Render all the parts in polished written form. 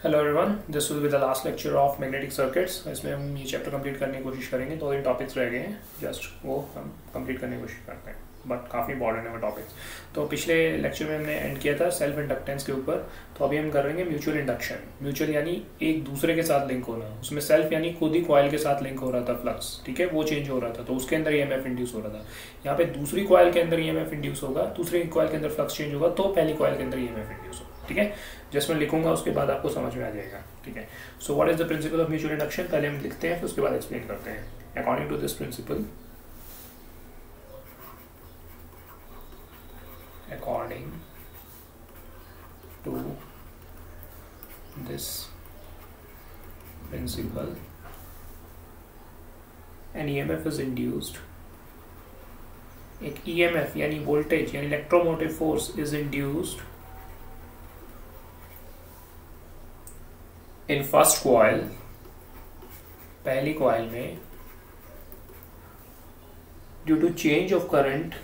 Hello everyone, this will be the last lecture of magnetic circuits. इसमें हम ये chapter complete करने की कोशिश करेंगे। 2 दिन टॉपिक्स रह गए हैं, जस्ट वो हम कंप्लीट करने की कोशिश करते हैं, बट काफ़ी इंपॉर्टेंट है वो टॉपिक्स। तो पिछले लेक्चर में हमने एंड किया था सेल्फ इंडक्टेंस के ऊपर, तो अभी हम कर रहे हैं म्यूचुअल इंडक्शन। म्यूचुअल यानी एक दूसरे के साथ लिंक होना, उसमें सेल्फ यानी खुद ही कॉइल के साथ लिंक हो रहा था फ्लक्स, ठीक है, वो चेंज हो रहा था, तो उसके अंदर ईएमएफ इंड्यूस हो रहा था। यहाँ पे दूसरी कॉइल के अंदर ईएमएफ इंड्यूस होगा, दूसरी कॉइल के अंदर फ्लक्स चेंज होगा, तो पहली कॉइल के अंदर ईएमएफ इंड्यूस होगा, ठीक है। जस्ट मैं लिखूंगा, उसके बाद आपको समझ में आ जाएगा, ठीक है। So what is the principle of mutual induction, पहले हम लिखते हैं, फिर उसके बाद एक्सप्लेन करते हैं। According to this principle, according to this principle, an EMF is induced, एक EMF यानी वोल्टेज यानी electromotive force is induced in first coil, पहली कॉइल में, due to change of current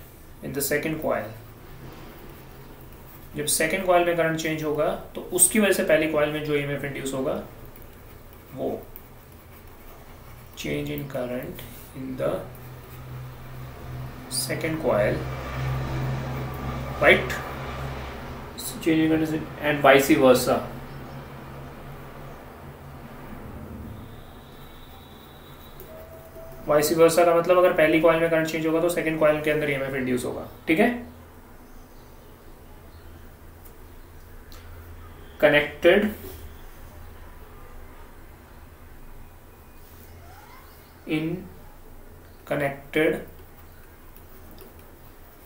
in the second coil. जब second coil में current change होगा तो उसकी वजह से पहली कॉइल में जो ईएमएफ इंड्यूस होगा वो change in current in the second coil, right, change in current and vice versa. Vice versa का मतलब अगर पहली कॉइल में करंट चेंज होगा तो सेकेंड कॉइल के अंदर ईएमएफ इंड्यूस होगा, ठीक है। connected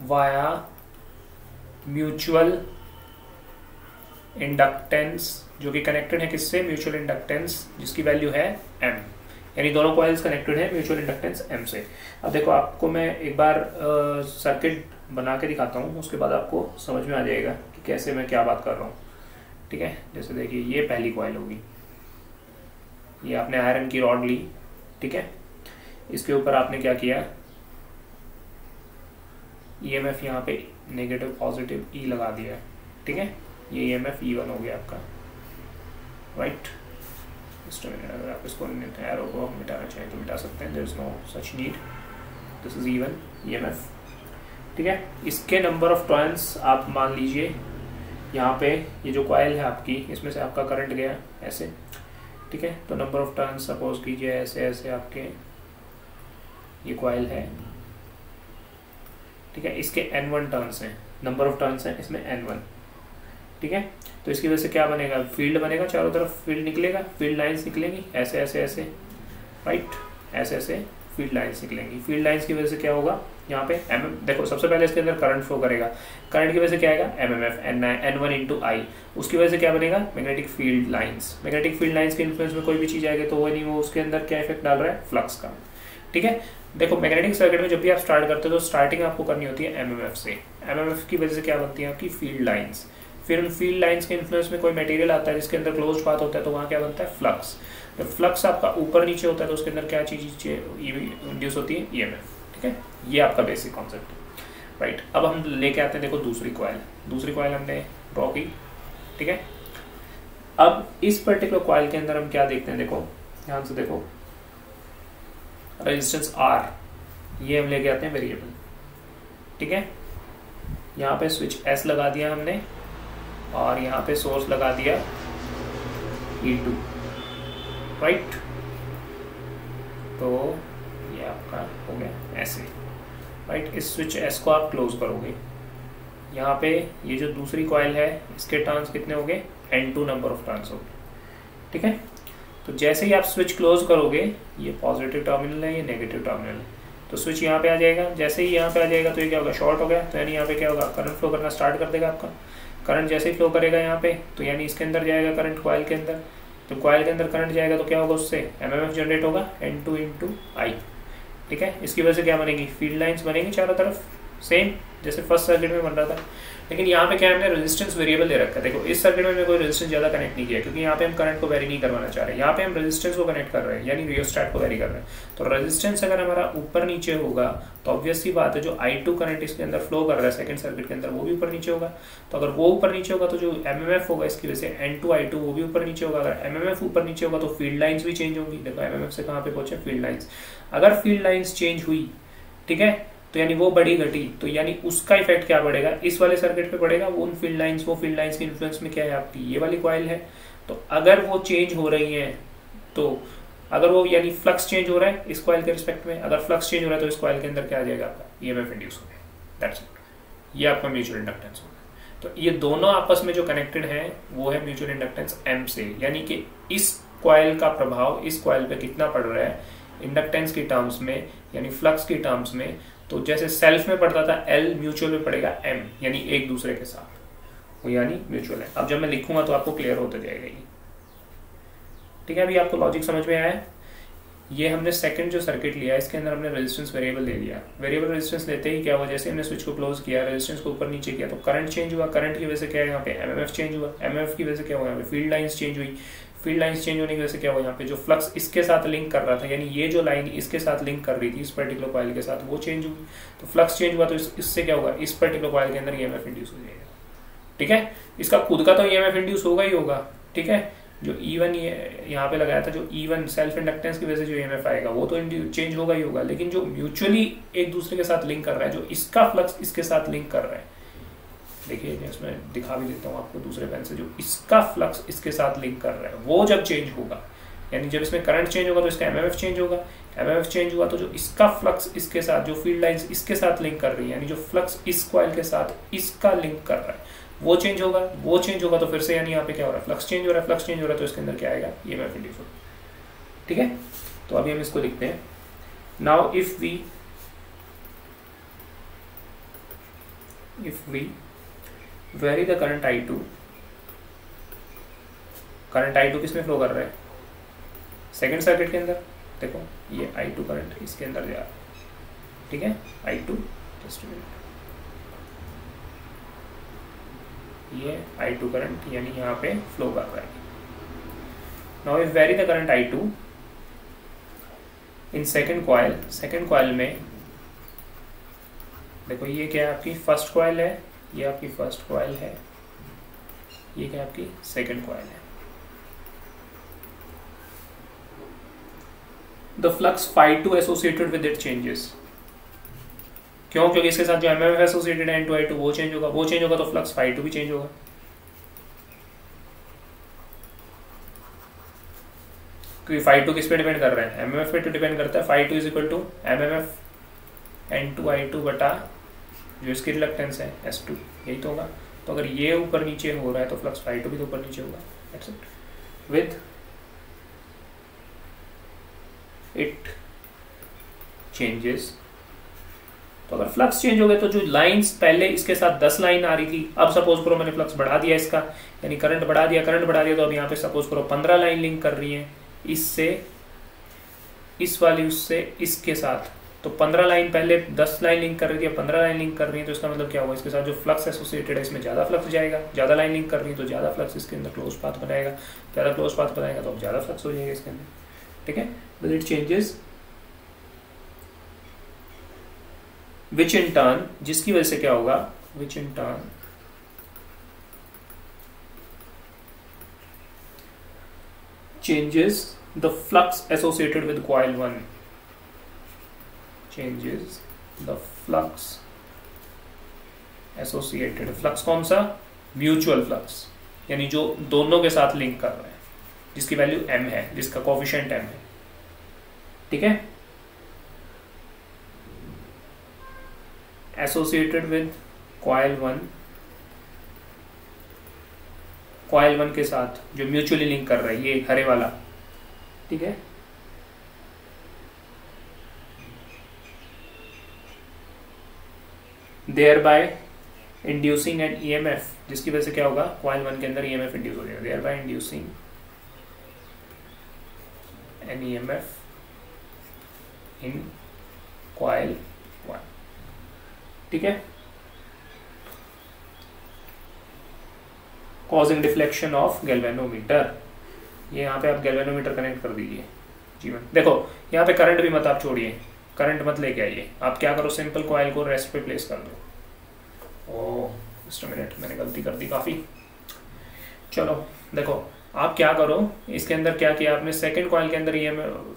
via mutual इंडक्टेंस, जो कि कनेक्टेड है किससे, म्यूचुअल इंडक्टेंस, जिसकी वैल्यू है m, यानी दोनों कॉइल्स कनेक्टेड है म्यूचुअल इंडक्टेंस m से। अब देखो, आपको मैं एक बार सर्किट बना के दिखाता हूँ, उसके बाद आपको समझ में आ जाएगा कि कैसे मैं क्या बात कर रहा हूँ, ठीक है। जैसे देखिए, ये पहली कॉइल होगी, ये आपने आयरन की रॉड ली, ठीक है, इसके ऊपर आपने क्या किया, ईएमएफ यहाँ पे नेगेटिव पॉजिटिव ई लगा दिया, ठीक है। ये ईएमएफ E1 हो गया आपका, राइट। अगर आप इसको एरो को मिटाना चाहें तो मिटा सकते हैं, there is no such need. This is E1 EMF, ठीक है। इसके नंबर ऑफ टर्न्स आप मान लीजिए, यहाँ पे ये जो कॉइल है आपकी, इसमें से आपका करंट गया ऐसे, ठीक है, तो नंबर ऑफ टर्न्स सपोज कीजिए ऐसे ऐसे आपके, ये कॉइल है, ठीक है, इसके N1 टर्न्स हैं, नंबर ऑफ टर्न्स हैं इसमें N1, ठीक है। तो इसकी वजह से क्या बनेगा, फील्ड बनेगा, चारों तरफ फील्ड निकलेगा, फील्ड लाइंस निकलेंगी ऐसे ऐसे ऐसे, राइट, ऐसे ऐसे फील्ड लाइंस निकलेंगी। फील्ड लाइंस की वजह से क्या होगा, यहाँ पे देखो, सबसे पहले इसके अंदर करंट फ्लो करेगा, करंट की वजह से क्या आएगा, एमएमएफ N1 इंटू आई, उसकी वजह से क्या बनेगा, magnetic field lines. Magnetic field lines के इन्फ्लुएंस में कोई भी चीज आएगी तो वो नहीं, वो उसके अंदर क्या इफेक्ट डाल रहा है, फ्लक्स का, ठीक है। देखो, मैग्नेटिक सर्किट में जब भी आप स्टार्ट करते हो तो स्टार्टिंग आपको करनी होती है एमएमएफ से। एमएमएफ की वजह से क्या बनती है आपकी, फील्ड लाइंस। फिर उन फील्ड लाइंस के इन्फ्लुएंस में कोई मटेरियल आता है जिसके अंदर क्लोज पाथ होता है, तो वहाँ क्या बनता है, फ्लक्स। जब फ्लक्स आपका ऊपर नीचे होता है तो उसके अंदर क्या चीज इंड्यूस होती है, ईएमएफ, ठीक है। ये आपका बेसिक कॉन्सेप्ट है, राइट। अब हम लेके आते हैं, देखो, दूसरी कॉइल हमने ड्रॉ की, ठीक है। अब इस पर्टिकुलर कॉइल के अंदर हम क्या देखते हैं, देखो ध्यान से देखो, रेजिस्टेंस R, ये हम लेके आते हैं वेरिएबल, ठीक है। यहाँ पे स्विच S लगा दिया हमने, और यहाँ पे सोर्स लगा दिया E2, राइट। तो ये आपका हो गया ऐसे, राइट। इस स्विच S को आप क्लोज करोगे, यहाँ पे ये जो दूसरी कॉइल है इसके टर्न्स कितने हो गए, N2 नंबर ऑफ टर्न्स हो गए, ठीक है। तो जैसे ही आप स्विच क्लोज करोगे, ये पॉजिटिव टर्मिनल है, ये नेगेटिव टर्मिनल है, तो स्विच यहाँ पे आ जाएगा। जैसे ही यहाँ पे आ जाएगा तो ये क्या होगा, शॉर्ट हो गया, तो यानी यहाँ पे क्या होगा, करंट फ्लो करना स्टार्ट कर देगा आपका। करंट जैसे ही फ्लो करेगा यहाँ पे, तो यानी इसके अंदर जाएगा करंट कॉइल के अंदर। जब कॉइल के अंदर करंट जाएगा तो क्या होगा, उससे एमएमएफ जनरेट होगा N2 इंटू आई, ठीक है। इसकी वजह से क्या बनेगी, फील्ड लाइंस बनेगी चारों तरफ, सेम जैसे फर्स्ट सर्किट में बन रहा था। लेकिन यहाँ पे क्या है, हमने रेजिस्टेंस वेरिएबल दे रखा है। देखो इस सर्किट में हमने कोई रेजिस्टेंस ज्यादा कनेक्ट नहीं किया क्योंकि यहाँ पे हम करंट को वेरी नहीं करवाना चाह रहे हैं, यहाँ पे हम रेजिस्टेंस को कनेक्ट कर रहे हैं, यानी रियोस्टेट को वेरी कर रहे हैं। तो रेजिस्टेंस अगर हमारा ऊपर नीचे होगा तो ऑब्वियस सी बात है जो I2 करंट इसके अंदर फ्लो कर रहा है सेकंड सर्किट के अंदर वो भी ऊपर नीचे होगा। तो अगर वो ऊपर नीचे होगा तो जो MMF होगा इसकी वजह से N2I2 वो भी ऊपर नीचे होगा। अगर MMF ऊपर नीचे होगा तो फील्ड लाइंस भी चेंज होंगी। देखो MMF से कहाँ पे पहुंचे, फील्ड लाइंस। अगर फील्ड लाइंस चेंज हुई, ठीक है, तो यानी वो बड़ी घटी, तो यानी उसका इफेक्ट क्या पड़ेगा, इस वाले सर्किट पे पड़ेगा। वो फील्ड लाइंस की इन्फ्लुएंस में क्या है, आपकी ये वाली कॉइल है। तो अगर वो चेंज हो रही है तो अगर वो यानी फ्लक्स चेंज हो रहा है इस कॉइल के रिस्पेक्ट में, अगर फ्लक्स चेंज हो रहा है तो इस कॉइल के अंदर क्या आ जाएगा, आपका ईएमएफ इंड्यूस हो जाएगा। दैट्स इट, ये आपका म्यूचुअल इंडक्टेंस होगा। तो ये दोनों आपस में जो कनेक्टेड है वो है म्यूचुअल इंडक्टेंस M से, यानी कि इस कॉइल का प्रभाव इस कॉइल पे कितना पड़ रहा है इंडक्टेंस की टर्म्स में, यानी फ्लक्स की टर्म्स में। तो जैसे सेल्फ में पड़ता था L, म्यूचुअल में पड़ेगा M, यानी एक दूसरे के साथ, वो यानी म्यूचुअल है। अब जब मैं लिखूंगा तो आपको क्लियर होते जाएगा ये, ठीक है। अभी आपको लॉजिक समझ में आया है। ये हमने सेकंड जो सर्किट लिया इसके अंदर हमने रेजिस्टेंस वेरिएबल दे दिया। वेरिएबल रेजिस्टेंस लेते ही क्या हुआ, जैसे हमने स्विच को क्लोज किया, रेजिस्टेंस को ऊपर नीचे किया तो करंट चेंज हुआ। करंट की वजह से क्या है, यहाँ पे MMF चेंज हुआ। MMF की वजह से क्या हुआ, यहाँ पे फील्ड लाइंस चेंज हुई। फील्ड लाइंस चेंज होने की वजह से क्या हुआ, यहाँ पे जो फ्लक्स इसके साथ लिंक कर रहा था, यानी ये जो लाइन इसके साथ लिंक कर रही थी इस पर्टिकुलर कॉइल के साथ, वो चेंज हुई। तो फ्लक्स चेंज हुआ तो इससे क्या होगा, इस पर्टिकुलर कॉइल के अंदर ईएमएफ इंड्यूस हो जाएगा, ठीक है। इसका खुद का तो ईएमएफ इंड्यूस होगा ही होगा, ठीक है। जो E1 यहाँ पे लगाया था, जो E1 सेल्फ इंडक्टेंस की वजह से जो ईएमएफ आएगा वो तो चेंज होगा ही होगा, लेकिन जो म्यूचुअली एक दूसरे के साथ लिंक कर रहा है, जो इसका फ्लक्स इसके साथ लिंक कर रहा है, देखिए मैं इसमें दिखा भी देता हूँ आपको दूसरे पेन से, जो इसका फ्लक्स इसके साथ लिंक कर रहा है वो जब चेंज होगा, यानी जब इसमें करंट चेंज होगा तो इसका MMF चेंज होगा। MMF चेंज हुआ तो जो इसका फ्लक्स इसके साथ, जो फील्ड लाइंस इसके साथ लिंक कर रही है, यानी जो फ्लक्स इस कॉइल के साथ इसका लिंक कर रहा है वो चेंज होगा। वो चेंज होगा तो फिर से यानी यहाँ पे क्या हो रहा है, फ्लक्स चेंज हो रहा है। फ्लक्स चेंज हो रहा है तो इसके अंदर क्या आएगा, EMF इंड्यूस होगा, ठीक है। तो अभी हम इसको लिखते हैं। Now if we vary the current I2, current I2 किसमें फ्लो कर रहा है, सेकंड सर्किट के अंदर। देखो ये I2 करंट इसके अंदर जा रहा है, ठीक है। I2 जस्ट ये I2 करंट यानी यहाँ पे फ्लो कर रहा है। Now if very the current I2 in second coil में, देखो ये क्या है, आपकी फर्स्ट कॉइल है, ये आपकी फर्स्ट कॉइल है, ये क्या आपकी सेकंड कॉइल है। The flux phi2 associated with it changes. क्यों, क्योंकि इसके साथ जो MMF एसोसिएटेड है N2I2 वो चेंज होगा। वो चेंज होगा तो फ्लक्स phi2 भी चेंज होगा, क्योंकि phi2 किस पे डिपेंड कर रहा है, MMF पे तो डिपेंड करता है। phi2 is equal to MMF N2I2 बटा जो इसकी रिलक्टेंस है S2, यही तो होगा। तो अगर ये ऊपर नीचे हो रहा है तो फ्लक्स phi2 भी तो ऊपर नीचे होगा। That's it. With it changes, तो अगर फ्लक्स चेंज हो गए तो जो लाइंस पहले इसके साथ 10 लाइन आ रही थी, अब सपोज करो मैंने फ्लक्स बढ़ा दिया इसका, यानी करंट बढ़ा दिया तो अब यहाँ पे सपोज करो 15 लाइन लिंक कर रही है इससे, इस वाली उससे इसके साथ। तो 15 लाइन पहले 10 लाइन लिंक कर रही थी, 15 लाइन लिंक कर रही है, तो इसका मतलब क्या हुआ, इसके साथ जो फ्लक्स एसोसिएटेड है इसमें ज्यादा फ्लक्स जाएगा। ज्यादा लाइन लिंक कर रही है तो ज्यादा फ्लक्स इसके अंदर क्लोज पाथ बनाएगा, ज्यादा क्लोज पाथ बनाएगा तो अब ज्यादा फ्लक्स हो जाएगा इसके अंदर, ठीक है। With it changes, which in turn, जिसकी वजह से क्या होगा, which in turn changes the flux associated with coil 1, changes the flux associated, flux कौन सा, म्यूचुअल फ्लक्स, यानी जो दोनों के साथ लिंक कर रहा है, जिसकी वैल्यू m है, जिसका कोफिशिएंट m है, ठीक है। एसोसिएटेड विद कॉइल 1, कॉइल 1 के साथ जो म्यूचुअली लिंक कर रहा है, ये हरे वाला, ठीक है। Thereby inducing an EMF, जिसकी वजह से क्या होगा, कॉइल 1 के अंदर EMF इंड्यूस हो जाएगा। Thereby inducing an EMF in coil 1, ठीक है। Causing deflection of galvanometer. ये यहाँ पे आप गैल्वेनोमीटर कनेक्ट कर दीजिए जीवन। देखो यहाँ पे करंट भी मत आप छोड़िए, करंट मत लेके आइए, आप क्या करो सिंपल कॉइल को रेस्ट पे प्लेस कर दो। ओह जस्ट मिनट, मैंने गलती कर दी काफ़ी। चलो देखो आप क्या करो, इसके अंदर क्या किया आपने, सेकंड कॉइल के अंदर ये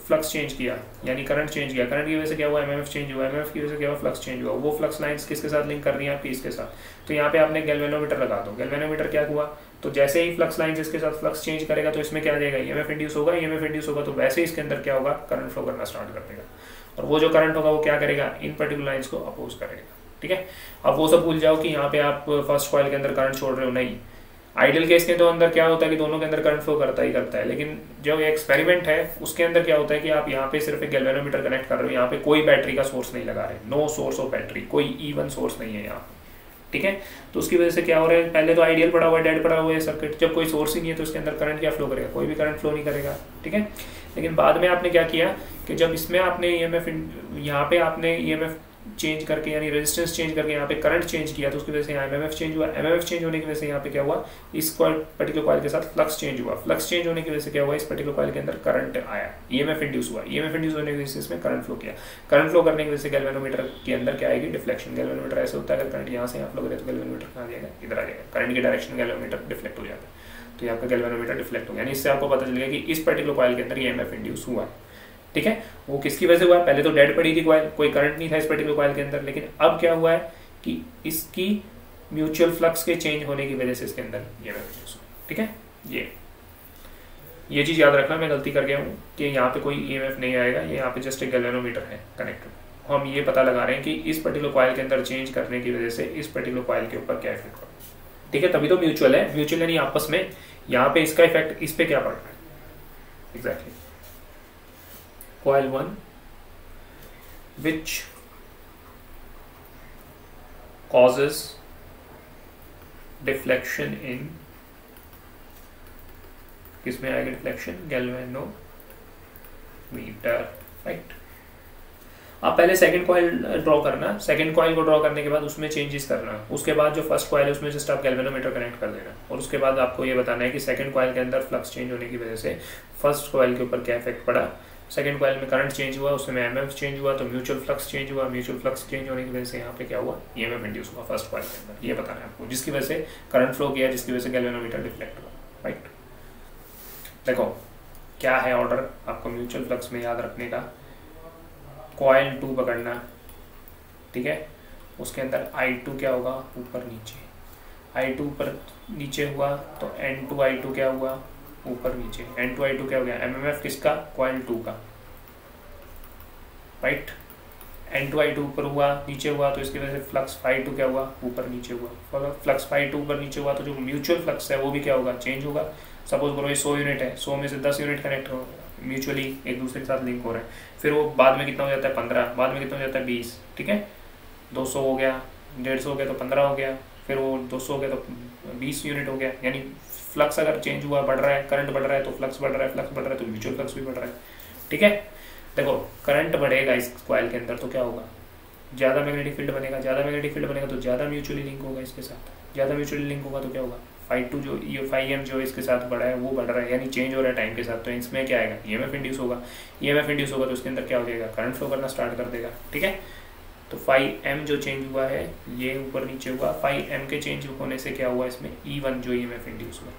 फ्लक्स चेंज किया, यानी करंट चेंज किया, करंट की वजह से क्या हुआ, एमएमएफ चेंज हुआ, एमएमएफ की वजह से क्या हुआ, फ्लक्स चेंज हुआ। वो फ्लक्स लाइंस किसके साथ लिंक कर रही है आपकी, इसके साथ। तो यहाँ पे आपने गैल्वेनोमीटर लगा दो, गैल्वेनोमीटर क्या हुआ, तो जैसे ही फ्लक्स लाइंस इसके साथ फ्लक्स चेंज करेगा तो इसमें क्या देगा, ईएमएफ इंड्यूस होगा, ईएमएफ इंड्यूस होगा तो वैसे ही इसके अंदर क्या होगा, करंट फ्लो करना स्टार्ट कर देगा, और वो जो करंट होगा वो क्या करेगा, इन पर्टिकुलर लाइंस को अपोज करेगा। ठीक है, अब वो सब भूल जाओ कि यहाँ पे आप फर्स्ट कॉइल के अंदर करंट छोड़ रहे हो, नहीं। आइडियल केस के तो अंदर क्या होता है कि दोनों के अंदर करंट फ्लो करता ही करता है, लेकिन जो ये एक्सपेरिमेंट है उसके अंदर क्या होता है कि आप यहाँ पे सिर्फ एक गैल्वेनोमीटर कनेक्ट कर रहे हो, यहाँ पे कोई बैटरी का सोर्स नहीं लगा रहे, नो सोर्स ऑफ बैटरी, कोई इवन सोर्स नहीं है यहाँ। ठीक है, तो उसकी वजह से क्या हो रहा है, पहले तो आइडियल पड़ा हुआ है, डेड पड़ा हुआ है सर्किट, जब कोई सोर्स ही नहीं है तो इसके अंदर करंट क्या फ्लो करेगा, कोई भी करंट फ्लो नहीं करेगा। ठीक है, लेकिन बाद में आपने क्या किया कि जब इसमें आपने ईएमएफ, यहाँ पे आपने ईएमएफ चेंज करके यानी रेजिस्टेंस चेंज करके यहाँ पे करंट चेंज किया, तो उसकी वजह से यहाँ एमएमएफ चेंज हुआ, एमएमएफ चेंज होने की वजह से यहाँ पे क्या हुआ, इस पर्टिकुलर कॉइल के साथ फ्लक्स चेंज हुआ, फ्लक्स चेंज होने की वजह से क्या हुआ, इस पर्टिकुलर कॉइल के अंदर करंट आया, ईएमएफ इंड्यूस हुआ, ईएमएफ इंड्यूस होने की वजह से इसमें करंट फ्लो किया, करंट फ्लो करने की वजह से गैल्वेनोमीटर के अंदर क्या आएगी, डिफ्लेक्शन। गैल्वेनोमीटर ऐसे होता है, अगर करंट यहाँ से यहाँ फ्लो करे तो गैल्वेनोमीटर कहाँ जाएगा, इधर आ जाएगा, करंट की डायरेक्शन गैल्वेनोमीटर डिफ्लेक्ट हो जाता है, तो यहाँ का गैल्वेनोमीटर डिफ्लेक्ट हो गया, यानी इससे आपको पता चलेगा कि इस पर्टिकुलर कॉइल के अंदर ईएमएफ इंड्यूस हुआ है। ठीक है, वो किसकी वजह से हुआ है, पहले तो डेड पड़ी थी कॉइल, कोई करंट नहीं था इस पर्टिकुलर कॉइल के अंदर, लेकिन अब क्या हुआ है कि इसकी म्यूचुअल फ्लक्स के चेंज होने की वजह से इसके अंदर ईएमएफ इंड्यूस हुआ। ठीक है, ये चीज याद रखना, मैं गलती कर गया हूँ कि यहाँ पे कोई ईएमएफ नहीं आएगा, ये यहाँ पे जस्ट एक गैल्वेनोमीटर है कनेक्टेड, हम ये पता लगा रहे हैं कि इस पर्टिकुलर कॉइल के अंदर चेंज करने की वजह से इस पर्टिकुलर कॉइल के ऊपर क्या इफेक्ट होगा। ठीक है, तभी तो म्यूचुअल है, म्यूचुअल यानी आपस में, यहाँ पे इसका इफेक्ट इस पे क्या पड़ रहा है exactly. Coil 1 which causes deflection in, किसमें आएगा डिफ्लेक्शन, गैल्वेनोमीटर, राइट। आप पहले सेकंड कॉइल ड्रॉ करना, सेकंड कॉइल को ड्रॉ करने के बाद उसमें चेंजेस करना, उसके बाद जो फर्स्ट कॉइल है उसमें जस्ट आप गैल्वेनोमीटर कनेक्ट कर देना, और उसके बाद आपको ये बताना है कि सेकंड कॉइल के अंदर फ्लक्स चेंज होने की वजह से फर्स्ट कॉइल के ऊपर क्या इफेक्ट पड़ा, सेकंड कॉइल में करंट चेंज हुआ, उसमें एमएमएफ चेंज हुआ, तो म्यूचुअल फ्लक्स चेंज हुआ, म्यूचुअल फ्लक्स चेंज होने की वजह से यहाँ पे क्या हुआ, ईएमएफ इंड्यूस हुआ फर्स्ट कॉइल के अंदर, ये बताना है आपको, जिसकी वजह से करंट फ्लो किया, जिसकी वजह से गैल्वेनोमीटर डिफ्लेक्ट हुआ, राइट। देखो क्या है ऑर्डर आपको म्यूचुअल फ्लक्स में याद रखने का, कॉइल 2 पकड़ना, ठीक है, उसके अंदर I2 क्या होगा, ऊपर नीचे, I2 ऊपर नीचे हुआ तो N2 I2 क्या हुआ, ऊपर नीचे, N2 I2 क्या हो गया, एमएमएफ किसका, कॉइल 2 का, राइट। N2 I2 ऊपर हुआ नीचे हुआ तो इसकी वजह से फ्लक्स phi2 क्या हुआ, ऊपर नीचे हुआ, फ्लक्स phi2 ऊपर नीचे हुआ तो जो म्यूचुअल फ्लक्स है वो भी क्या होगा, चेंज होगा। सपोज करो ये 100 यूनिट है, 100 में से 10 यूनिट कनेक्ट हो म्यूचुअली एक दूसरे के साथ लिंक हो रहे हैं, फिर वो बाद में कितना हो जाता है 15, बाद में कितना हो जाता है 20, ठीक है, 200 हो गया, 150 हो गया तो 15 हो गया, फिर वो 200 हो गया तो 20 यूनिट हो गया, यानी फ्लक्स अगर चेंज हुआ, बढ़ रहा है, करंट बढ़ रहा है तो फ्लक्स बढ़ रहा है, फ्लक्स बढ़ रहा है तो म्यूचुअल फ्लक्स भी बढ़ रहा है। ठीक है, देखो करंट बढ़ेगा इस कॉइल के अंदर तो क्या होगा, ज़्यादा मैग्नेटिक फील्ड बनेगा, ज़्यादा मैग्नेटिक फील्ड बनेगा तो ज़्यादा म्यूचुअली लिंक होगा इसके साथ, ज़्यादा म्यूचुअली लिंक होगा तो क्या होगा, phi2 जो ये phi m जो इसके साथ बढ़ा है वो बढ़ रहा है, यानी चेंज हो रहा है टाइम के साथ, तो इसमें क्या आएगा, ईएमएफ इंड्यूस होगा, ईएमएफ इंड्यूस होगा तो उसके अंदर क्या हो जाएगा, करंट फ्लो करना स्टार्ट कर देगा। ठीक है, तो phi m जो चेंज हुआ है ये ऊपर नीचे हुआ, phi m के चेंज होने से क्या हुआ, इसमें E1 जो ईएमएफ इंड्यूस हुआ,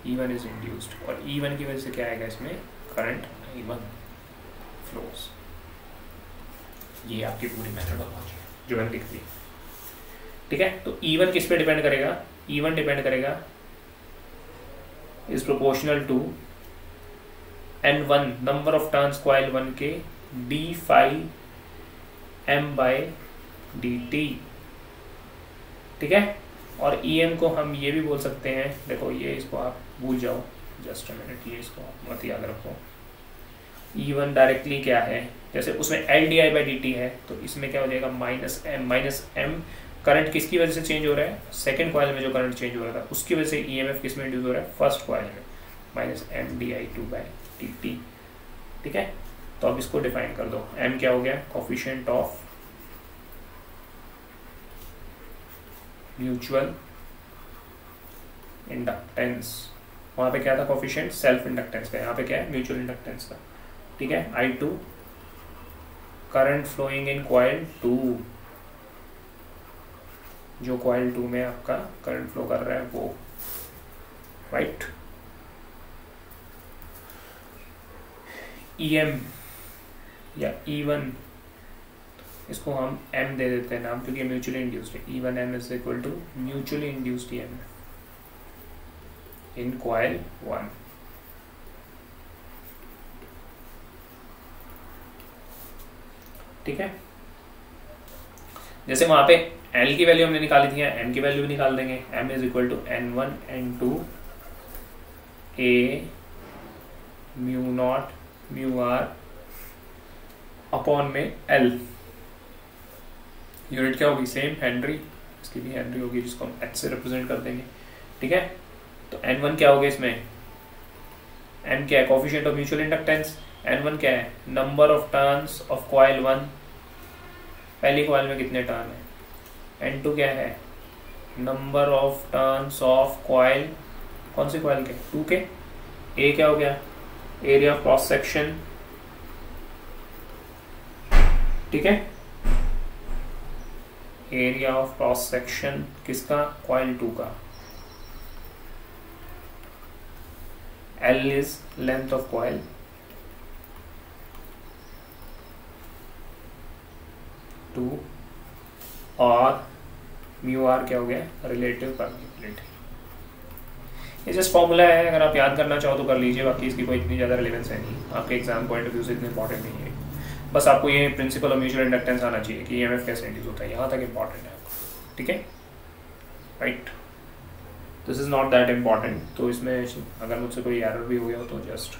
E1 इज इंड्यूस्ड, और E1 की वजह से क्या आएगा, इसमें करंट I1 फ्लोस। ये आपकी पूरी मेथडोलॉजी है जो मैंने लिख दी। ठीक है, तो E1 किस पे डिपेंड करेगा, E1 डिपेंड करेगा is proportional to N1 number of turns coil 1 के d phi m by dt। ठीक है, और EM को हम ये भी बोल सकते हैं, देखो ये इसको आप भूल जाओ, जस्ट अ मिनट, ये इसको आप मत याद रखो। E1 डायरेक्टली क्या है, जैसे उसमें LDI by dt है तो इसमें क्या हो जाएगा, माइनस m करंट किसकी वजह से चेंज हो रहा है, सेकंड कॉइल में जो करंट चेंज हो रहा था उसकी वजह से EMF किस में इंड्यूस हो रहा है, फर्स्ट कॉइल में, माइनस MDI2 by dt। ठीक है, तो अब इसको डिफाइन कर दो, m क्या हो गया, कोफिशिएंट ऑफ म्यूचुअल इंडक्टेंस, वहाँ पे क्या था कोफिशिएंट सेल्फ इंडक्टेंस का, यहाँ पे क्या है म्यूचुअल इंडक्टेंस का, ठीक है। I2 current flowing in coil 2, जो कॉइल 2 में आपका करंट फ्लो कर रहा है वो, राइट। EM या E1, इसको हम M दे देते हैं नाम, क्योंकि म्यूचुअली इंड्यूस्ड है। E1M is equal two mutually induced EMF in coil 1, ठीक है। जैसे वहां पे L की वैल्यू हमने निकाली थी, M की वैल्यू भी निकाल देंगे। M is equal to N1 N2 A mu naught mu R upon में L, यूनिट क्या होगी सेम हेनरी, इसकी भी हेनरी होगी, जिसको हम H से रिप्रेजेंट कर देंगे, ठीक है। तो N1 क्या होगा इसमें, N क्या है coefficient of mutual inductance, N1 क्या है number of turns of coil 1, पहली कॉइल में कितने टर्न है। N2 क्या है number of turns of coil, कौन सी कॉइल के 2 के। A क्या हो गया एरिया ऑफ क्रॉस सेक्शन, ठीक है, एरिया ऑफ क्रॉस सेक्शन किसका कॉइल 2 का। L is length of coil, two, और म्यू आर क्या हो गया रिलेटिव परमिएबिलिटी। ये जस्ट फॉर्मूला है, अगर आप याद करना चाहो तो कर लीजिए, बाकी इसकी कोई इतनी ज़्यादा रिलेवेंस है नहीं, आपके एग्जाम पॉइंट ऑफ व्यू से इतने इंपॉर्टेंट नहीं है। बस आपको ये प्रिंसिपल ऑफ म्यूचुअल इंडक्टेंस आना चाहिए कि EMF कैसे इंड्यूस होता है, यहाँ तक इंपॉर्टेंट है आपको, ठीक है, right. This is not that important, तो इसमें अगर मुझसे कोई एरर भी हो गया हो तो जस्ट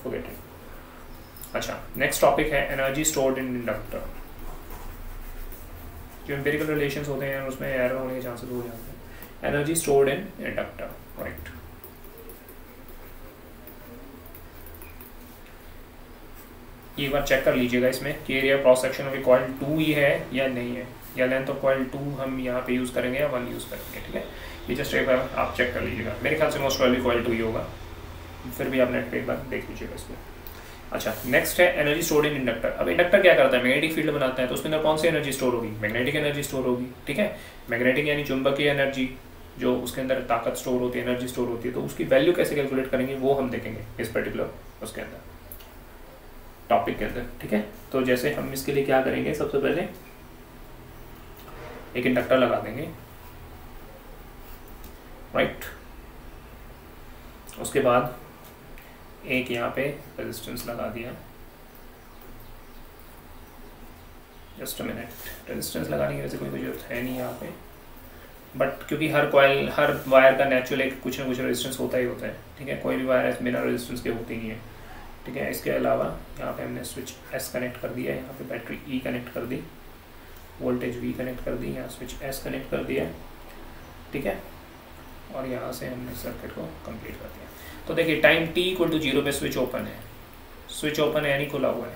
फॉरगेट इट। अच्छा, नेक्स्ट टॉपिक है एनर्जी स्टोर्ड इन इंडक्टर। जो एम्पिरिकल रिलेशंस होते हैं उसमें एरर होने के चांसेस हो जाते हैं। Energy stored in inductor, right. एक बार चेक कर लीजिएगा इसमें कि area cross section of coil 2 ही है या नहीं है, या लेंथ ऑफ कॉइल 2 हम यहाँ पे यूज़ करेंगे या 1 यूज़ करेंगे, ठीक है। ये जस्ट एक बार आप चेक कर लीजिएगा, मेरे ख्याल से मोस्ट प्रोबेबली कॉइल 2 ही होगा, फिर भी आप नेट पे एक बार देख लीजिएगा इसको। अच्छा, नेक्स्ट है एनर्जी स्टोर्ड इन इंडक्टर। अब इंडक्टर क्या करता है मैग्नेटिक फील्ड बनाता है, तो उसके अंदर कौन सी एनर्जी स्टोर होगी मैग्नेटिक एनर्जी स्टोर होगी, ठीक है। मैग्नेटिक यानी चुंबकीय एनर्जी, जो उसके अंदर ताकत स्टोर होती है, एनर्जी स्टोर होती है, तो उसकी वैल्यू कैसे कैलकुलेट करेंगे वो हम देखेंगे इस पर्टिकुलर उसके अंदर टॉपिक के अंदर, ठीक है। तो जैसे हम इसके लिए क्या करेंगे, सबसे पहले एक इंडक्टर लगा देंगे, राइट। उसके बाद एक यहाँ पे रेजिस्टेंस लगा दिया, जस्ट अ मिनट। रेजिस्टेंस लगाने की वैसे कोई जरूरत है नहीं यहाँ पे, बट क्योंकि हर कॉइल हर वायर का नेचुरल एक कुछ ना कुछ रेजिस्टेंस होता ही होता है, ठीक है। कोई भी वायर बिना रेजिस्टेंस के होती नहीं है, ठीक है। इसके अलावा यहाँ पे हमने स्विच S कनेक्ट कर दिया, यहाँ पे बैटरी E कनेक्ट कर दी, वोल्टेज V कनेक्ट कर दी, यहाँ स्विच S कनेक्ट कर दिया, ठीक है। और यहाँ से हमने सर्किट को कंप्लीट कर दिया। तो देखिए टाइम t इक्वल टू 0 पे स्विच ओपन है, स्विच ओपन है यानी खुला हुआ है,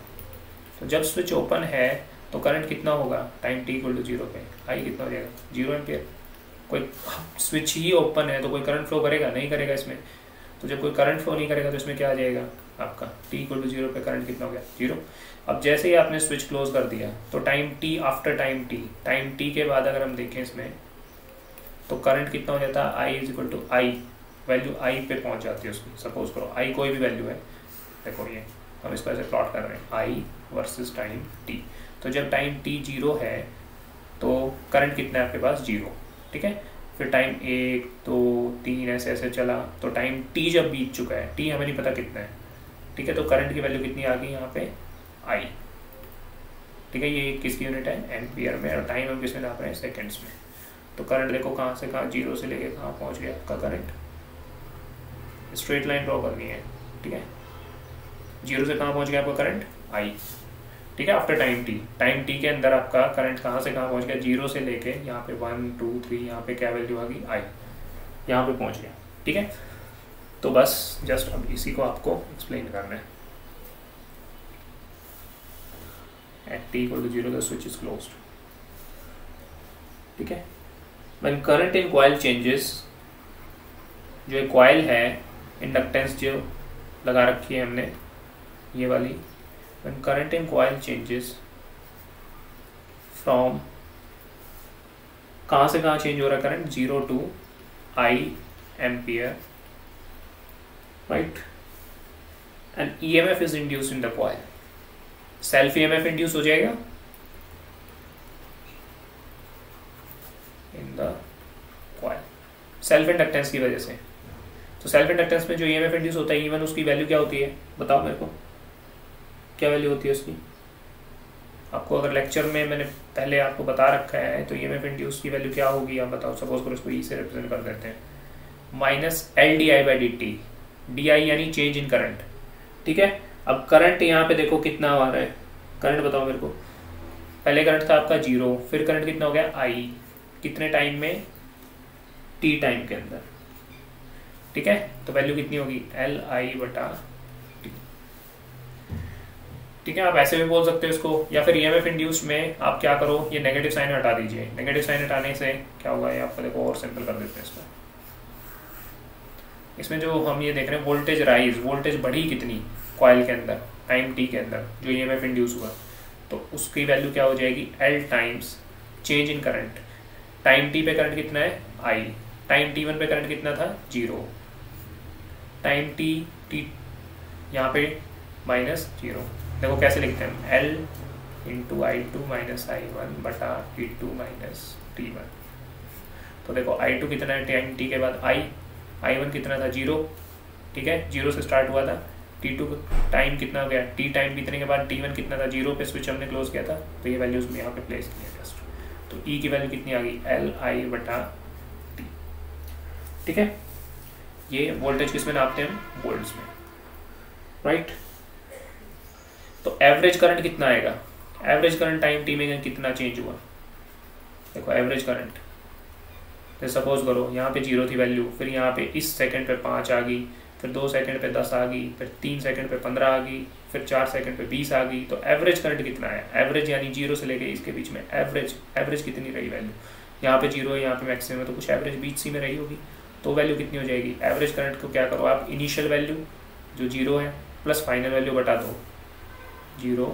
तो जब स्विच ओपन है तो करंट कितना होगा टाइम t इक्वल टू 0 पे, आई कितना हो जाएगा 0 एम्पियर। कोई स्विच ही ओपन है तो कोई करंट फ्लो करेगा नहीं करेगा इसमें, तो जब कोई करंट फ्लो नहीं करेगा तो इसमें क्या आ जाएगा आपका t इक्वल टू 0 पे करंट कितना हो गया 0। अब जैसे ही आपने स्विच क्लोज कर दिया तो time t after time t के बाद अगर हम देखें इसमें तो करंट कितना हो जाता है I is equal to I, value I पे पहुंच जाती है उसकी। सपोज करो I कोई भी वैल्यू है, देखो ये हम इसको ऐसे प्लॉट कर रहे हैं I वर्सेस टाइम t। तो जब टाइम t 0 है तो करंट कितना है आपके पास 0, ठीक है। फिर टाइम 1 2 3 ऐसे ऐसे चला, तो टाइम t जब बीत चुका है, t हमें नहीं पता कितना है, ठीक है। तो करंट की वैल्यू कितनी आ गई यहाँ पे I, ठीक है। ये किसकी यूनिट है एम्पियर में, और टाइम हम किसमें नाप रहे हैं सेकेंड्स में। तो करंट देखो कहाँ से कहाँ 0 से लेके कहाँ पहुँच गया आपका करंट, स्ट्रेट लाइन ड्रॉ करनी है, ठीक है। 0 से कहाँ पहुँच गया आपका करंट I, ठीक है। आफ्टर टाइम t के अंदर आपका करंट कहाँ से कहाँ पहुँच गया 0 से लेके यहाँ पे 1 2 3 यहाँ पे क्या वैल्यू आ गई I, यहाँ पे पहुँच गया, ठीक है। तो बस जस्ट अब इसी को आपको एक्सप्लेन करना है। At t equal to 0 the switch is closed, ठीक है। When current in coil changes, जो एक कॉइल है, इंडक्टेंस जो लगा रखी है हमने ये वाली, when current in coil changes from, कहाँ से कहाँ चेंज हो रहा है current, 0 to I ampere, right, and EMF is induced in the coil, self EMF induce हो जाएगा in the coil self inductance की वजह से। तो सेल्फ इंडक्टेंस में जो EMF इंड्यूस होता है E1, उसकी वैल्यू क्या होती है बताओ मेरे को, क्या वैल्यू होती है उसकी? आपको अगर लेक्चर में मैंने पहले आपको बता रखा है तो EMF इंड्यूस की वैल्यू क्या होगी आप बताओ। सपोज करो इसको E से रिप्रेजेंट कर देते हैं, -LdI/dt, DI यानी चेंज इन करंट, ठीक है। अब करंट यहाँ पे देखो कितना आ रहा है, करंट बताओ मेरे को, पहले करंट था आपका 0, फिर करंट कितना हो गया I, कितने टाइम में, T टाइम के अंदर, ठीक है। तो वैल्यू कितनी होगी LI/T, ठीक है। आप ऐसे भी बोल सकते हो इसको, या फिर EMF इंड्यूस में आप क्या करो, ये नेगेटिव साइन हटा दीजिए, नेगेटिव साइन हटाने से क्या होगा ये आपको देखो और सिंपल कर देते हैं इसको। इसमें जो हम ये देख रहे हैं वोल्टेज राइज, वोल्टेज बढ़ी कितनी कॉइल के अंदर टाइम T के अंदर जो EMF इंड्यूस हुआ, तो उसकी वैल्यू क्या हो जाएगी L times change in current. Time T पे करंट कितना है I, टाइम T1 पे करंट कितना था 0, टाइम T यहाँ पे -0, देखो कैसे लिखते हैं L × I2 - I1 T2 - T1। तो देखो I2 कितना है टाइम T के बाद I1 कितना था 0, ठीक है, 0 से स्टार्ट हुआ था। T2 टाइम कितना हो गया, T टाइम बीतने के बाद T1 कितना था 0 पे स्विच हमने क्लोज किया था, तो ये वैल्यूज में यहाँ पे प्लेस किया जस्ट। तो E की वैल्यू कितनी आ गई LI/T, ठीक है। ये वोल्टेज किसमें नापते हैं हम, वोल्ट्स में, राइट। तो एवरेज करंट कितना आएगा, एवरेज करंट टाइम T में कितना चेंज हुआ, देखो एवरेज करंट, तो सपोज करो यहाँ पे 0 थी वैल्यू, फिर यहाँ पे इस सेकंड पे 5 आ गई, फिर 2 सेकंड पे 10 आ गई, फिर 3 सेकंड पे 15 आ गई, फिर 4 सेकंड पे 20 आ गई। तो एवरेज करंट कितना है, एवरेज यानी 0 से लेके इसके बीच में एवरेज कितनी रही वैल्यू, यहाँ पे 0 है यहाँ पे मैक्सिमम है, तो कुछ एवरेज बीच सी में रही होगी, तो वैल्यू कितनी हो जाएगी। एवरेज करंट को क्या करो आप, इनिशियल वैल्यू जो 0 है प्लस फाइनल वैल्यू बटा दो, 0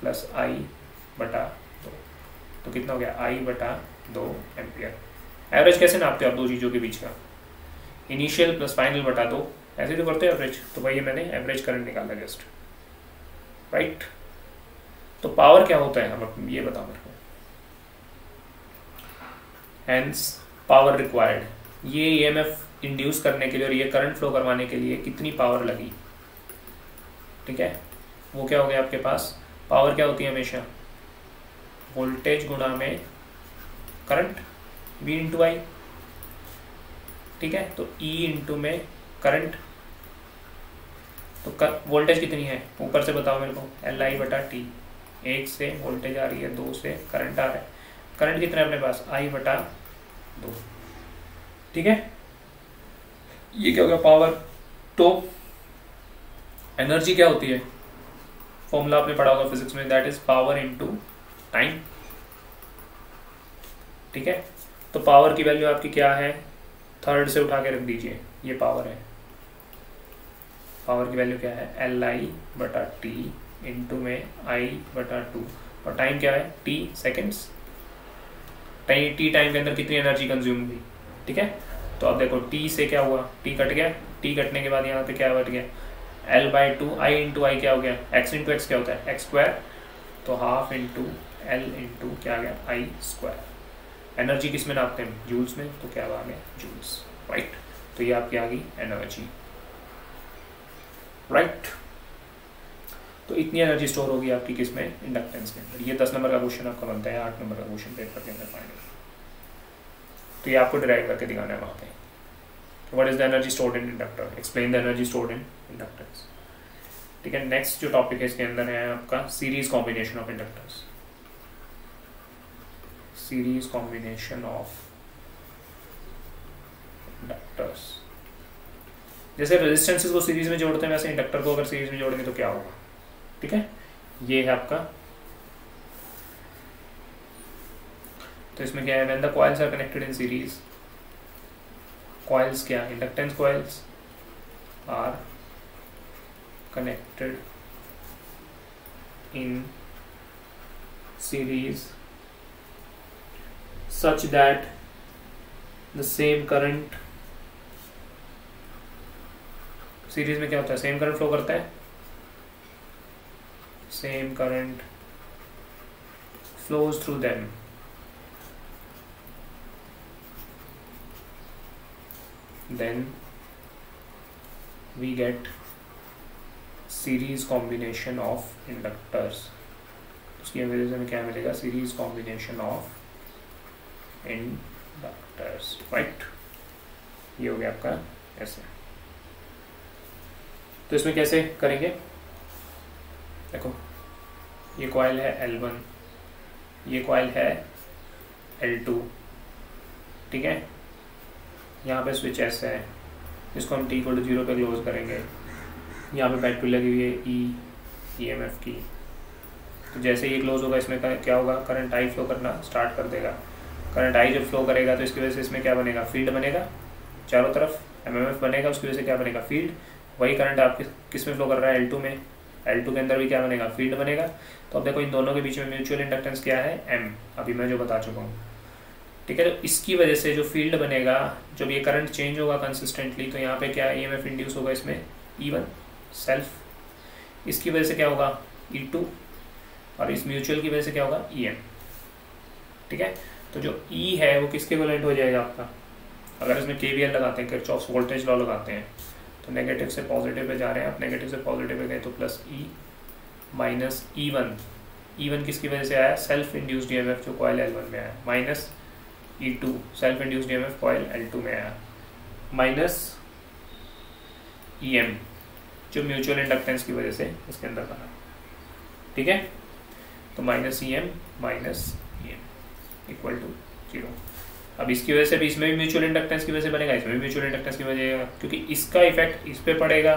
+ I/2, तो कितना हो गया I/2 एम्पियर। एवरेज कैसे नापते हो आप दो चीज़ों के बीच का, इनिशियल प्लस फाइनल बटा दो, ऐसे तो करते हैं एवरेज। तो भाई मैंने एवरेज करंट निकाला जस्ट, राइट। तो पावर क्या होता है, हम ये बताओ मेरे को। हेंस पावर रिक्वायर्ड, ये EMF इंड्यूस करने के लिए और ये करंट फ्लो करवाने के लिए कितनी पावर लगी, ठीक है, वो क्या हो गया आपके पास। पावर क्या होती है हमेशा, वोल्टेज गुणा में करंट, V × I, ठीक है। तो E × में करंट, तो वोल्टेज कितनी है ऊपर से बताओ मेरे को, LI/T, 1 से वोल्टेज आ रही है, 2 से करंट आ रहा है, करंट कितना है अपने पास I/2, ठीक है। ये क्या हो गया पावर। तो एनर्जी क्या होती है, फॉर्मूला आपने पढ़ा होगा फिजिक्स में, दैट इज पावर × टाइम, ठीक है। तो पावर की वैल्यू आपकी क्या है, थर्ड से उठा के रख दीजिए, ये पावर है, पावर की वैल्यू क्या है LI/T × में I/2, और टाइम क्या है T सेकेंड्स, T टाइम के अंदर कितनी एनर्जी कंज्यूम हुई, ठीक है। तो अब देखो T से क्या हुआ, T कट गया, T कटने के बाद यहाँ पे क्या बच गया L/2, I × I क्या हो गया, x × x क्या होता है x², तो ½ × L × क्या आ गया I²। एनर्जी किस में नापते हैं, जूल्स में, तो क्या आ गया जूल्स, राइट। तो ये आपकी आ गई एनर्जी, राइट। तो इतनी एनर्जी स्टोर होगी आपकी किस में, इंडक्टेंस के अंदर। ये 10 नंबर का क्वेश्चन आपका बनता है 8 नंबर का क्वेश्चन पेपर के अंदर फाइनल। तो ये आपको डिराइव करके दिखाना है वहाँ पे, what is the energy stored in inductor, explain the energy stored in inductance, ठीक है। नेक्स्ट जो टॉपिक है इसके अंदर है आपका series combination of inductors, series combination of inductors. जैसे रेजिस्टेंसेस को सीरीज में जोड़ते हैं वैसे इंडक्टर को अगर सीरीज में जोड़ेंगे तो क्या होगा, ठीक है। ये है आपका, तो इसमें क्या है, when the coils are connected in series, coils क्या, inductance coils are connected in series such that the same current, series में क्या होता है, सेम करंट फ्लो करता है, same current flows through them, then we get series combination of inductors. उसकी वजह से हमें क्या मिलेगा, series combination of inductors, right. ये हो गया आपका ऐसे। तो इसमें कैसे करेंगे, देखो ये कॉइल है L1, ये कॉइल है L2, ठीक है। यहाँ पे स्विच ऐसा है, इसको हम t=0 पे क्लोज करेंगे। यहाँ पे बैटरी लगी हुई है EMF की, तो जैसे ये क्लोज होगा इसमें क्या होगा, करंट आई फ्लो करना स्टार्ट कर देगा। करंट आई जब फ्लो करेगा तो इसकी वजह से इसमें क्या बनेगा, फील्ड बनेगा, चारों तरफ MMF बनेगा, उसकी वजह से क्या बनेगा, फील्ड। वही करंट आप किस में फ्लो कर रहा है, L2 में, L2 के अंदर भी क्या बनेगा, फील्ड बनेगा। तो अब देखो इन दोनों के बीच में म्यूचुअल इंडक्टेंस क्या है, M, अभी मैं जो बता चुका हूँ, ठीक है। तो इसकी वजह से जो फील्ड बनेगा, जब ये करंट चेंज होगा कंसिस्टेंटली, तो यहाँ पे क्या EMF इंड्यूस होगा इसमें E1 सेल्फ, इसकी वजह से क्या होगा E2, और इस म्यूचुअल की वजह से क्या होगा EM, ठीक है। तो जो E है वो किसके इक्विवेलेंट हो जाएगा आपका, अगर इसमें KVL लगाते हैं, किरचॉफ्स वोल्टेज लॉ लगाते हैं, तो नेगेटिव से पॉजिटिव पे जा रहे हैं आप, नेगेटिव से पॉजिटिव पे गए तो प्लस E माइनस E1 किसकी वजह से आया, सेल्फ इंड्यूस्ड EMF जो कॉइल L1 में आया, minus E2 self induced EMF coil L2 में आया, माइनस EM जो म्यूचुअल इंडक्टेंस की वजह से इसके अंदर बना, ठीक है। तो minus EM minus EM equal to 0। अब इसकी वजह से भी इसमें भी म्यूचुअल इंडक्टेंस की वजह से बनेगा, इसमें भी म्यूचुअल इंडक्टेंस की वजह, क्योंकि इसका इफेक्ट इस पे पड़ेगा।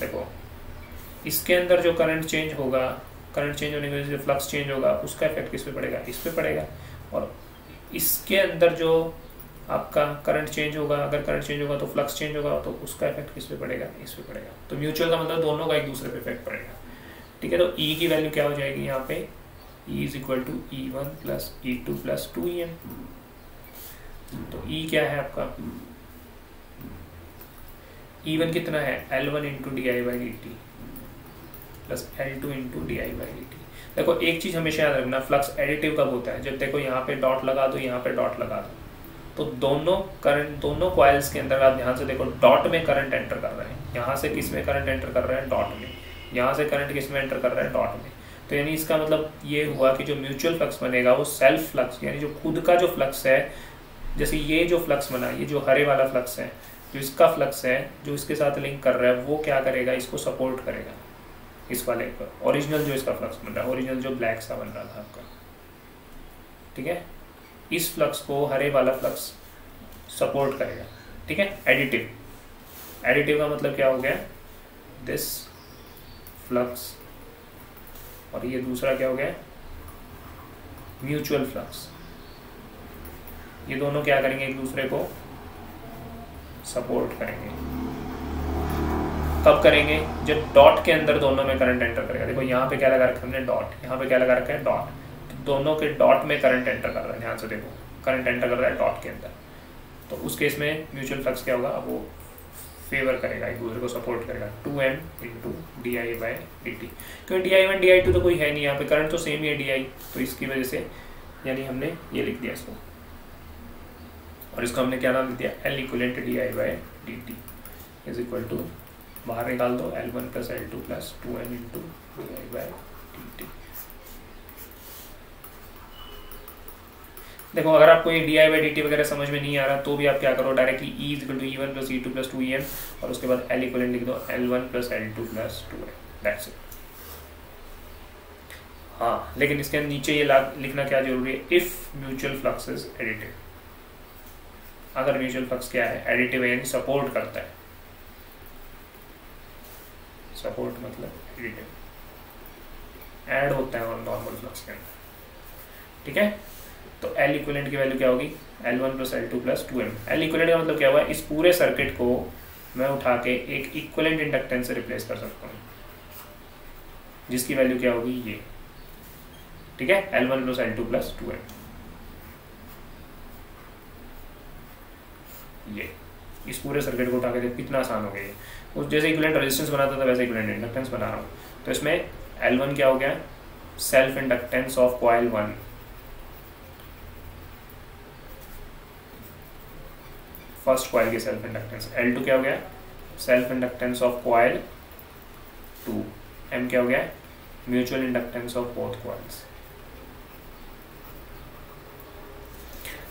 देखो इसके अंदर जो करंट चेंज होगा, करंट चेंज होने की वजह से फ्लक्स चेंज होगा, उसका इफेक्ट किस पे पड़ेगा, इस पे पड़ेगा। और इसके अंदर जो आपका करंट चेंज होगा, अगर करंट चेंज होगा तो फ्लक्स चेंज होगा, तो उसका इफेक्ट किस पे पड़ेगा, इस पे पड़ेगा। तो म्यूचुअल का मतलब दोनों का एक दूसरे पे इफेक्ट पड़ेगा, ठीक है। तो E की वैल्यू क्या हो जाएगी यहाँ पे, E is equal to E1 plus E2 plus 2EM। तो E क्या है आपका, E1 कितना है, L1 into di/dt plus L2 into di/dt। देखो एक चीज हमेशा याद रखना, फ्लक्स एडिटिव कब होता है, जब देखो यहाँ पे डॉट लगा दो, यहाँ पे डॉट लगा दो, तो दोनों करंट, दोनों कॉइल्स के अंदर आप ध्यान से देखो, डॉट में करंट एंटर कर रहे हैं। यहाँ से किस में करंट एंटर कर रहे हैं, डॉट में। यहाँ से करंट किस में एंटर कर रहा है, डॉट में। तो यानी इसका मतलब ये हुआ कि जो म्यूचुअल फ्लक्स बनेगा वो सेल्फ फ्लक्स, यानी जो खुद का जो फ्लक्स है, जैसे ये जो फ्लक्स बना, ये जो हरे वाला फ्लक्स है, जो इसका फ्लक्स है, जो इसके साथ लिंक कर रहा है, वो क्या करेगा, इसको सपोर्ट करेगा, इस वाले पर। ओरिजिनल जो इसका फ्लक्स बन रहा है, ओरिजिनल जो ब्लैक सा बन रहा था आपका, ठीक है, इस फ्लक्स को हरे वाला फ्लक्स सपोर्ट करेगा, ठीक है। एडिटिव, एडिटिव का मतलब क्या हो गया, दिस फ्लक्स, और ये दूसरा क्या हो गया, म्यूचुअल फ्लक्स। ये दोनों क्या करेंगे, एक दूसरे को सपोर्ट करेंगे। कब करेंगे, जब डॉट के अंदर दोनों में करंट एंटर करेगा। देखो यहाँ पे क्या लगा रखा है हमने, डॉट, यहाँ पे क्या लगा रखा है, डॉट। तो दोनों के डॉट में करंट एंटर कर रहा है, ध्यान से देखो, करंट एंटर कर रहा है डॉट के अंदर। तो उस केस में म्यूचुअल फ्लक्स क्या होगा, वो फेवर करेगा, एक दूसरे को सपोर्ट करेगा, 2M इंटू di/dt। क्योंकि di1 di2 तो कोई है नहीं यहाँ पे, करंट तो सेम ही है di, तो इसकी वजह से यानी हमने ये लिख दिया इसको, और इसको हमने क्या नाम लिख दिया, L equivalent di/dt is equal to, बाहर निकाल दो, L1 plus L2 plus 2M into di/dt। देखो अगर आपको ये di/dt वगैरह समझ में नहीं आ रहा, तो भी आप क्या करो, directly E is equal to E1 plus E2 plus 2EM, और उसके बाद L इक्वलेंट लिख दो, L1 plus L2 plus 2M, that's it. हाँ, लेकिन इसके नीचे ये लिखना क्या जरूरी है, if mutual flux is additive. अगर म्यूचुअल फ्लक्स क्या है, एडिटिव है, यानी सपोर्ट करता है। सपोर्ट मतलब एडिटिव, ऐड होता है नॉर्मल फ्लक्स के अंदर, ठीक है। तो एल इक्विवेलेंट की वैल्यू क्या होगी, L1 plus L2 plus 2M। L equivalent का मतलब क्या हुआ, इस पूरे सर्किट को मैं उठा के एक इक्विवेलेंट इंडक्टेंस से रिप्लेस कर सकता हूँ, जिसकी वैल्यू क्या होगी ये, ठीक है, L1 plus L2 plus 2M। ये इस पूरे सर्किट को उठा के देखो कितना आसान हो गया ये। उस जैसे इक्विवेलेंट रेजिस्टेंस बनाता था वैसे इक्विवेलेंट इंडक्टेंस बना रहा हूँ। तो इसमें L1 क्या हो गया, self inductance of coil 1, first coil की सेल्फ इंडक्टेंस। L2 क्या हो गया, self inductance of coil 2। M क्या हो गया, mutual inductance of both coils.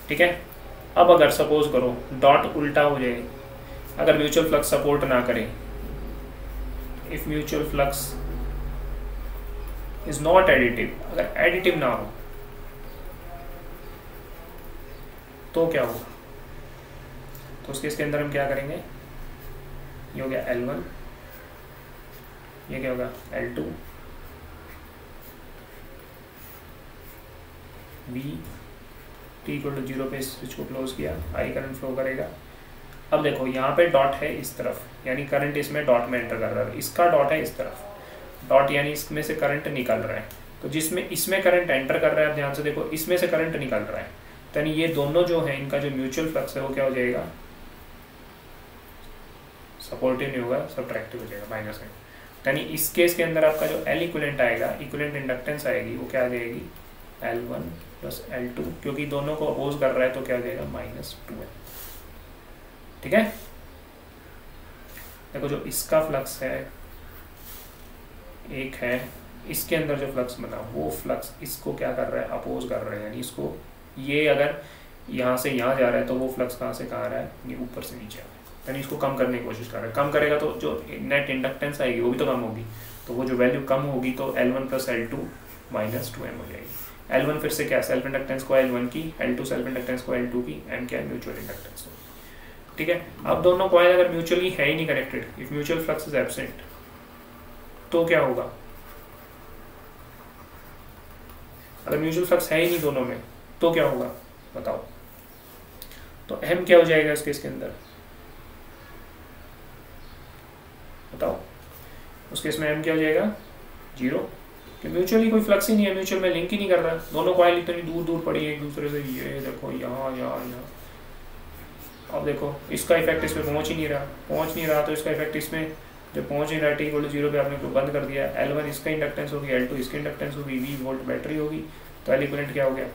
ठीक है। अब अगर सपोज करो डॉट उल्टा हो जाए, अगर म्यूचुअल फ्लक्स सपोर्ट ना करे, if mutual flux is not additive, अगर एडिटिव ना हो तो क्या होगा, तो उस केस के अंदर हम क्या करेंगे, ये हो गया L1, ये क्या होगा L2, B t=0 पे स्विच को क्लोज किया, आई करंट फ्लो करेगा। अब देखो यहाँ पे डॉट है इस तरफ, यानी करंट इसमें डॉट में एंटर कर रहा है, इसका डॉट है इस तरफ, डॉट यानी इसमें से करंट निकल रहा है। तो जिसमें इसमें करंट एंटर कर रहा है, आप ध्यान से देखो इसमें से करंट निकल रहा है, तो यानी ये दोनों जो है इनका जो म्यूचुअल फ्लक्स है वो क्या हो जाएगा, सपोर्टिव नहीं होगा, सब्ट्रैक्टिव हो जाएगा, माइनस है। यानी इस केस के अंदर आपका जो एल इक्विवेलेंट आएगा, इक्विवेलेंट इंडक्टेंस आएगी, वो क्या आ जाएगी L1 प्लस L2, क्योंकि दोनों को अपोज कर रहा है तो क्या हो जाएगा -2M। ठीक है। देखो जो इसका फ्लक्स है एक है, इसके अंदर जो फ्लक्स बना वो फ्लक्स इसको क्या कर रहा है, अपोज कर रहा है, यानी इसको ये अगर यहाँ से यहाँ जा रहा है तो वो फ्लक्स कहाँ से कहाँ आ रहा है, ये ऊपर से नीचे आ रहा है, यानी इसको कम करने की कोशिश कर रहा है। कम करेगा तो जो नेट इंडक्टेंस आएगी वो भी तो कम होगी, तो वो जो वैल्यू कम होगी तो L1 प्लस L2 -2M हो जाएगी। L1 फिर से क्या, सेल्फ इंडक्टेंस को L1 की, L2 सेल्फ इंडक्टेंस को L2 की, M क्या है, म्यूचुअल इंडक्टेंस। ठीक है। अब दोनों कॉइल अगर म्यूचुअली है ही नहीं connected, if mutual flux is absent, तो क्या होगा, अगर म्यूचुअल फ्लक्स है ही नहीं दोनों में तो क्या होगा बताओ। तो M क्या हो जाएगा इस केस के अंदर बताओ, उस केस में M क्या हो जाएगा 0, कि म्यूचुअली कोई फ्लक्स ही नहीं है, म्यूचुअल में लिंक ही नहीं कर रहा है, दोनों कॉइल इतनी दूर दूर पड़ी है एक दूसरे से, ये देखो यहाँ यहाँ यहाँ। अब देखो इसका इफेक्ट इसमें पहुंच ही नहीं रहा, तो इसका इफेक्ट इसमें जब पहुंच नहीं रहा, t=0 पे आपने बंद कर दिया, L1 इसका इंडक्टेंस होगी, L2 इसकी इंडक्टेंस होगी, V वोल्ट बैटरी होगी, तो एल इक्विवेलेंट क्या हो गया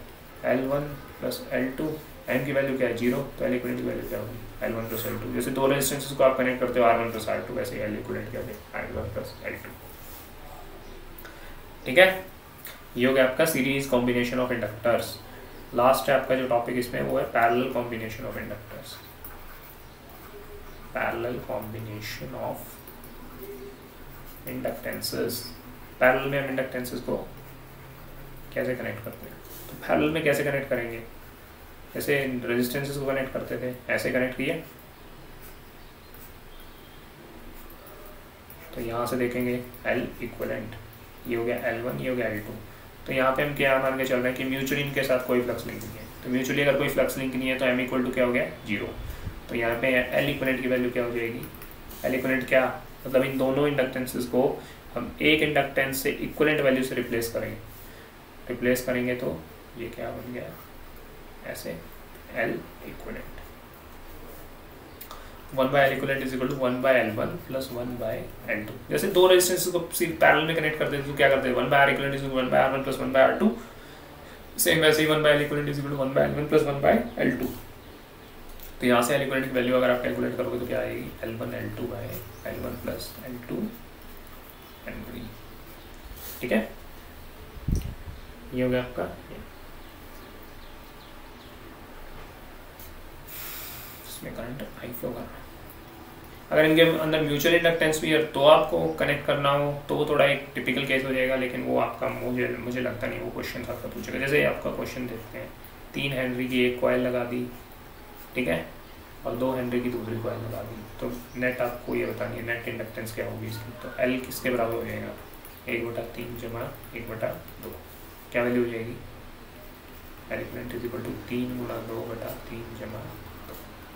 L1 प्लस L2, M की वैल्यू क्या है 0, तो एल इक्विवेलेंट की वैल्यू क्या होगी L1 प्लस L2। जैसे दो रेजिस्टेंसेस को आप कनेक्ट करते हो R1 प्लस R2, वैसे एल इक्विवेलेंट क्या है R1 प्लस L2। ठीक है। ये हो गया आपका series combination of inductors. Last है आपका जो टॉपिक इसमें वो है parallel combination of inductors, parallel combination of inductances. Parallel में हम इंडक्टेंसेस को कैसे कनेक्ट करते हैं, तो पैरेलल में कैसे कनेक्ट करेंगे, जैसे रेजिस्टेंसेस को कनेक्ट करते थे ऐसे कनेक्ट किए, तो यहाँ से देखेंगे एल इक्विवेलेंट, ये हो गया L1, ये हो गया L2। तो यहाँ पे हम क्या मान के चल रहे हैं कि म्यूचुअली इनके साथ कोई फ्लक्स लिंक नहीं है, तो म्यूचुअली अगर कोई फ्लक्स लिंक नहीं है तो M इक्वल टू क्या हो गया 0। तो यहाँ पे एल इक्विवेलेंट की वैल्यू क्या हो जाएगी, एल इक्विवेलेंट क्या मतलब इन दोनों इंडक्टेंसेस को हम एक इंडक्टेंस से इक्विवेलेंट वैल्यू से रिप्लेस करेंगे तो ये क्या बन गया ऐसे L equivalent 1/L equivalent is equal to 1/L1 plus 1/L2। जैसे दो रेजिस्टेंसेस को पैरेलल में कनेक्ट करते हैं तो क्या करते हैं 1/R equivalent is equal to 1/R1 plus 1/R2, same वैसे ही 1/L equivalent is equal to 1/L1 plus 1/L2। तो यहाँ से एल इक्विवेलेंट की वैल्यू अगर आप कैलकुलेट करोगे तो क्या आएगी L1 L2 bye L1 plus L2 L3। ठीक है, ये हो गया आपका। इसमें करंट आई फ्लो करना है, अगर इनके अंदर म्यूचुअल इंडक्टेंस भी है तो आपको कनेक्ट करना हो तो वो थोड़ा एक टिपिकल केस हो जाएगा, लेकिन वो आपका मुझे लगता नहीं वो क्वेश्चन आपका पूछेगा। जैसे आपका क्वेश्चन देखते हैं, 3 हेनरी की एक कॉइल लगा दी, ठीक है, और 2 हेनरी की दूसरी कॉइल लगा दी, तो नेट आपको ये बतानी है नेट इंडक्टेंस क्या होगी इसकी। तो एल किसके बराबर हो जाएगा 1/3 जमा 1/2, क्या वैल्यू हो जाएगी L equivalent is equal to 3 गुणा 2/3 जमा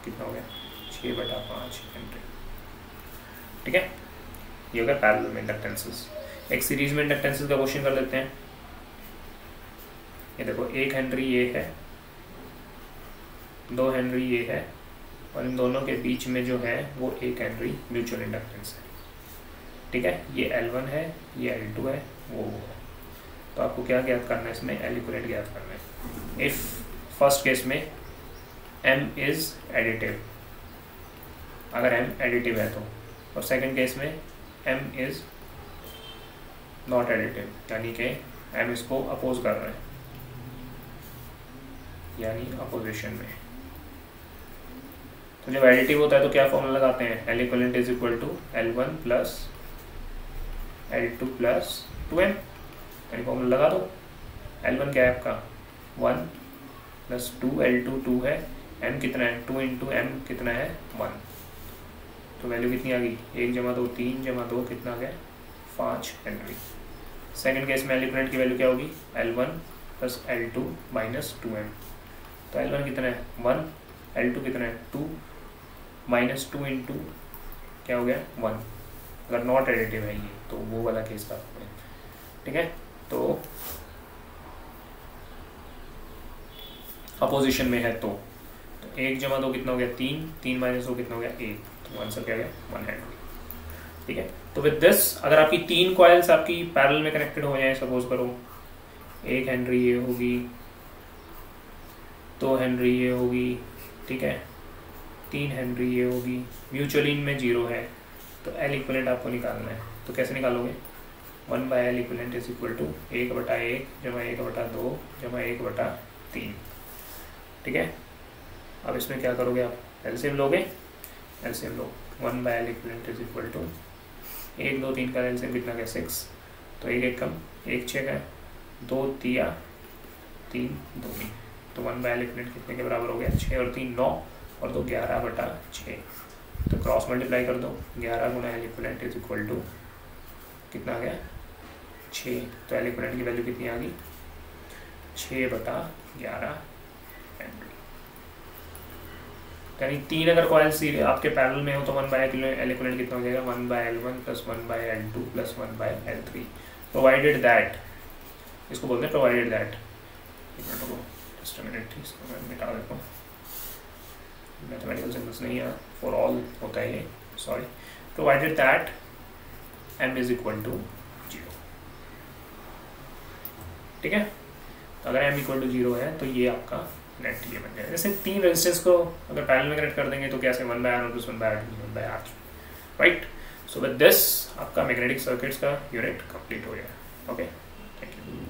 कितना हो गया 6/5 हेनरी। ठीक है, ये होगा पैरेलल में इंडक्टेंसेस। एक सीरीज में इंडक्टेंसेस का क्वेश्चन कर लेते हैं। ये देखो 1 हेनरी ये है, 2 हेनरी ये है, और इन दोनों के बीच में जो है वो 1 हेनरी म्यूचुअल इंडक्टेंस है। ठीक है, ये L1 है, ये L2 है, वो है। तो आपको क्या ज्ञात करना है इसमें, L इक्विवेलेंट ज्ञात करना है। इफ फर्स्ट केस में M इज एडिटिव, अगर M एडिटिव है तो, और सेकंड केस में M इज नॉट एडिटिव, यानी कि M इसको अपोज कर रहे हैं, यानी अपोजिशन में। तो जब एडिटिव होता है तो क्या फॉर्मूला लगाते हैं, L equivalent is equal to L1 plus L2 plus 2M, यानी फॉर्मूला लगा दो। L1 क्या है आपका 1 प्लस 2, L2 2 है, M कितना है 2 इंटू M कितना है 1, तो वैल्यू कितनी आ गई 1 जमा 2 3 जमा 2 कितना आ गया 5 हेनरी। सेकेंड केस में L इक्विवेलेंट की वैल्यू क्या होगी L1 plus L2 minus 2M, तो L1 कितना है 1, L2 कितना है 2, माइनस 2 इंटू क्या हो गया 1। अगर नॉट एडिटिव है ये तो वो वाला केस था। ठीक है, तो अपोजिशन में है तो 1 जमा 2 कितना हो गया 3, 3 माइनस 2 कितना हो गया 1, तो आंसर क्या गया 1 हेनरी। ठीक है, तो विद दिस अगर आपकी 3 कॉइल्स आपकी पैरेलल में कनेक्टेड हो जाए, सपोज करो 1 हेनरी ये होगी, 2 हेनरी ये होगी, ठीक है 3 हेनरी ये होगी, म्यूचुअली इनमें 0 है, तो L इक्विवेलेंट आपको निकालना है। तो कैसे निकालोगे, 1/L equivalent is equal to 1/1 जमा 1/2 जमा 1/3। ठीक है, अब इसमें क्या करोगे आप, एलसीएम लोगे, एलसीएम लो, 1/L equivalent is equal to 1 2 3 का एलसीएम कितना गया 6, तो 1 1 कम 1 6 का 2 3 3 2, तो 1/L इक्विवेलेंट कितने के बराबर हो गया 6 और 3 9 और 2 11/6, तो क्रॉस मल्टीप्लाई कर दो, 11 गुना L equivalent is equal to कितना आ गया 6, तो L इक्विवेलेंट की वैल्यू कितनी आ गई 6/11 हेनरी। यानी 3 अगर कॉइल्स आपके पैरेलल में हो तो 1/L इक्विवेलेंट कितना हो जाएगा 1/L1 plus 1/L2 plus 1/L3, provided that, इसको बोलते हैं प्रोवाइडेड दैट, एक मिनट रुको जस्ट अ मिनट, इसको मैं मिटा देता हूँ, मैथमेटिकल सिंबल्स नहीं है, फॉर ऑल होता है ये, sorry, provided that M is equal to 0। ठीक है, तो अगर M इक्वल टू 0 है तो ये आपका नेट ये बन जाएगा। जैसे 3 रेजिस्टेंस को अगर पैरेलल में कनेक्ट कर देंगे तो कैसे 1/R plus 1/R, right. So with this आपका मैग्नेटिक सर्किट्स का यूनिट कंप्लीट हो गया। Okay, thank you.